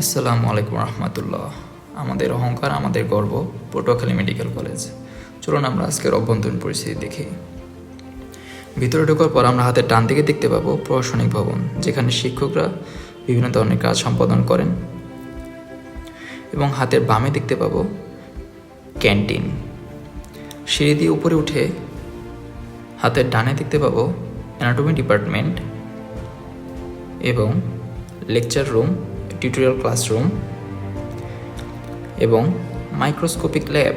আসসালামু আলাইকুম রহমতুল্লাহ। আমাদের অহংকার, আমাদের গর্ব, পটুয়াখালী মেডিকেল কলেজ। চলুন আমরা আজকের অভ্যন্তরীণ পরিস্থিতি দেখি। ভিতরে ঢোকার পর আমরা হাতের ডান দিকে দেখতে পাবো প্রশাসনিক ভবন, যেখানে শিক্ষকরা বিভিন্ন ধরনের কাজ সম্পাদন করেন, এবং হাতের বামে দেখতে পাবো ক্যান্টিন। সিঁড়ি দিয়ে উপরে উঠে হাতের ডানে দেখতে পাবো অ্যানাটমি ডিপার্টমেন্ট এবং লেকচার রুম, টিউটোরিয়াল ক্লাসরুম এবং মাইক্রোস্কোপিক ল্যাব,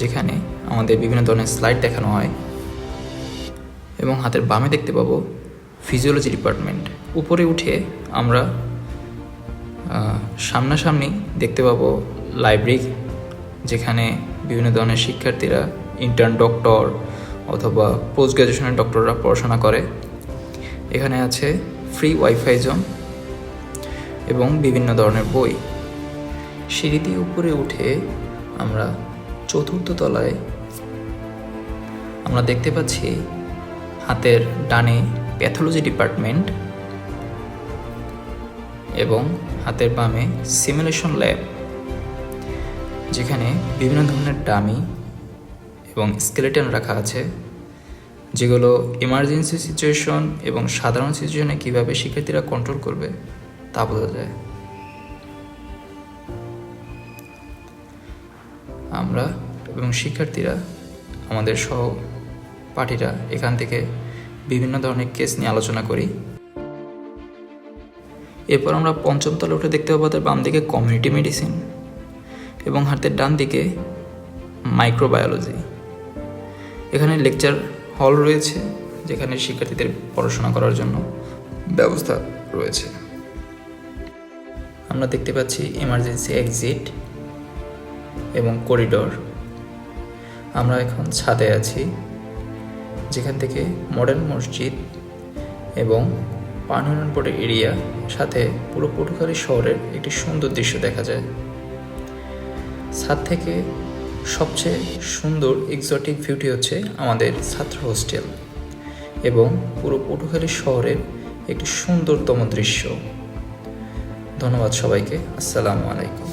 যেখানে আমাদের বিভিন্ন ধরনের স্লাইড দেখানো হয়। এবং হাতের বামে দেখতে পাবো ফিজিওলজি ডিপার্টমেন্ট। উপরে উঠে আমরা সামনাসামনি দেখতে পাবো লাইব্রেরি, যেখানে বিভিন্ন ধরনের শিক্ষার্থীরা, ইন্টার্ন ডক্টর অথবা পোস্ট গ্র্যাজুয়েশনের ডক্টররা পড়াশোনা করে। এখানে আছে ফ্রি ওয়াইফাই জোন এবং বিভিন্ন ধরনের বই। সিঁড়ি দিয়ে উপরে উঠে আমরা চতুর্থ তলায় আমরা দেখতে পাচ্ছি হাতের ডানে প্যাথোলজি ডিপার্টমেন্ট এবং হাতের বামে সিমুলেশন ল্যাব, যেখানে বিভিন্ন ধরনের ডামি এবং স্কেলেটন রাখা আছে, যেগুলো ইমার্জেন্সি সিচুয়েশন এবং সাধারণ সিচুয়েশনে কীভাবে শিক্ষার্থীরা কন্ট্রোল করবে তা বোঝা যায়। আমরা এবং শিক্ষার্থীরা, আমাদের সহপাঠীরা এখান থেকে বিভিন্ন ধরনের কেস নিয়ে আলোচনা করি। এরপর আমরা পঞ্চম তলে উঠে দেখতে পাবো তার বাম দিকে কমিউনিটি মেডিসিন এবং হাতের ডান দিকে মাইক্রোবায়োলজি। এখানে লেকচার হল রয়েছে, যেখানে শিক্ষার্থীদের পড়াশোনা করার জন্য ব্যবস্থা রয়েছে। আমরা দেখতে পাচ্ছি এমার্জেন্সি এক্সিট এবং করিডোর। আমরা এখন ছাদে আছি, যেখান থেকে মডার্ন মসজিদ এবং পানি উন্নয়ন বোর্ডের এরিয়া, সাথে পুরো পটুয়াখালী শহরের একটি সুন্দর দৃশ্য দেখা যায়। ছাদ থেকে সবচেয়ে সুন্দর এক্সোটিক ভিউটি হচ্ছে আমাদের ছাত্র হোস্টেল এবং পুরো পটুয়াখালী শহরের একটি সুন্দরতম দৃশ্য। ধন্যবাদ সবাইকে। আসসালামু আলাইকুম।